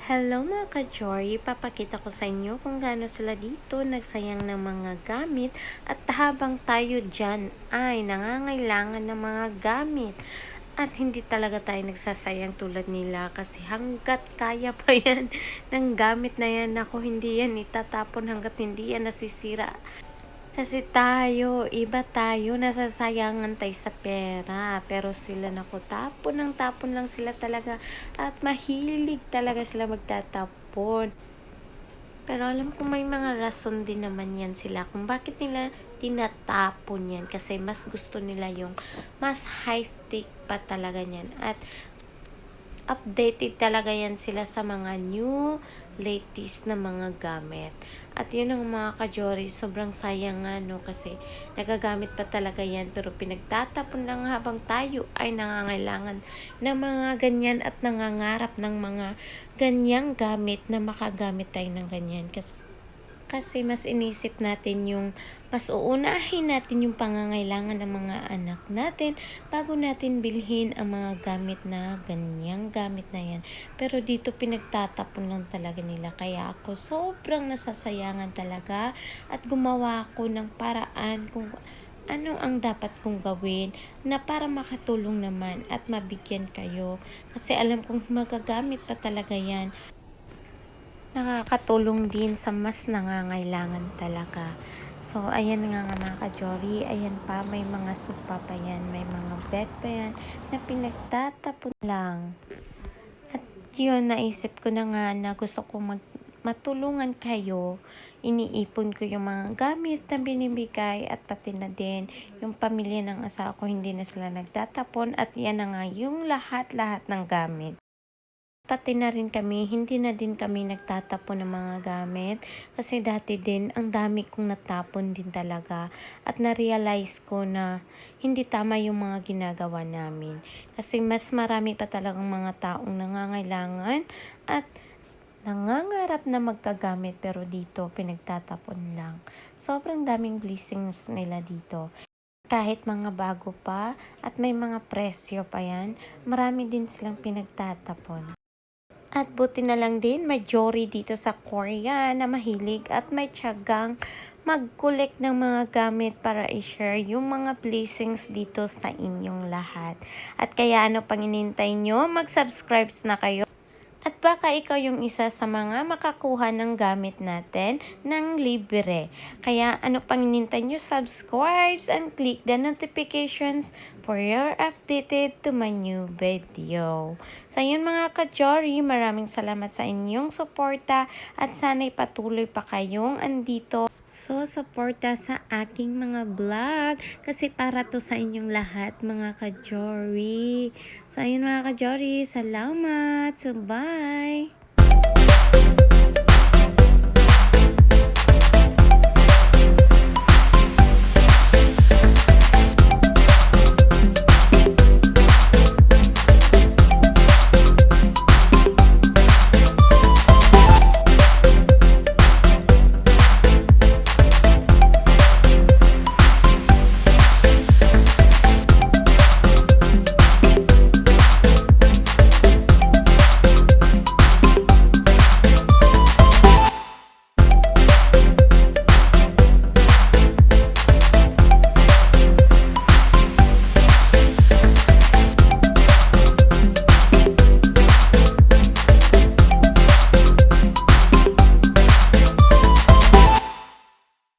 Hello mga ka-Jory, papakita ko sa inyo kung gaano sila dito nagsayang ng mga gamit at habang tayo dyan ay nangangailangan ng mga gamit. At hindi talaga tayo nagsasayang tulad nila kasi hanggat kaya pa yan ng gamit na yan, ako hindi yan itatapon hanggat hindi yan nasisira. Kasi tayo, iba tayo, nasasayangan tayo sa pera. Pero sila naku, tapon lang sila talaga. At mahilig talaga sila magtatapon. Pero alam ko may mga rason din naman yan sila kung bakit nila tinatapon yan. Kasi mas gusto nila yung mas high-tech pa talaga yan. At updated talaga yan sila sa mga new latest na mga gamit. At yun ang mga ka-Jory, sobrang sayang nga no kasi nagagamit pa talaga yan pero pinagtatapon lang habang tayo ay nangangailangan ng mga ganyan at nangangarap ng mga ganyang gamit na makagamit tayo ng ganyan. Kasi mas inisip natin yung, mas uunahin natin yung pangangailangan ng mga anak natin bago natin bilhin ang mga gamit na ganyang gamit na yan. Pero dito pinagtatapon lang talaga nila. Kaya ako sobrang nasasayangan talaga at gumawa ako ng paraan kung ano ang dapat kong gawin na para makatulong naman at mabigyan kayo. Kasi alam kong magagamit pa talaga yan. Nakakatulong din sa mas nangangailangan talaga. So, ayan nga mga ka-Jory. Ayan pa, may mga sopa pa yan. May mga bed pa yan na pinagtatapon lang. At yun, naisip ko na nga na gusto ko matulungan kayo. Iniipon ko yung mga gamit na binibigay at pati na din yung pamilya ng asawa ko, hindi na sila nagtatapon. At yan na nga yung lahat-lahat ng gamit. Pati na rin kami, hindi na din kami nagtatapon ng mga gamit kasi dati din ang dami kong natapon din talaga at na-realize ko na hindi tama yung mga ginagawa namin kasi mas marami pa talagang mga taong nangangailangan at nangangarap na magkagamit pero dito pinagtatapon lang. Sobrang daming blessings nila dito. Kahit mga bago pa at may mga presyo pa yan, marami din silang pinagtatapon. At buti na lang din, may Jory dito sa Korea na mahilig at may tiyagang mag-collect ng mga gamit para i-share yung mga blessings dito sa inyong lahat. At kaya ano pang inintay nyo, mag-subscribe na kayo. At baka ikaw yung isa sa mga makakuha ng gamit natin ng libre. Kaya ano pang hinintay nyo, subscribe and click the notifications for your updated to my new video. So yun mga ka-Jory, maraming salamat sa inyong suporta at sana'y patuloy pa kayong andito. So, suporta sa aking mga vlog kasi para to sa inyong lahat mga ka-Jory. So, ayun mga ka-Jory, salamat. So, bye!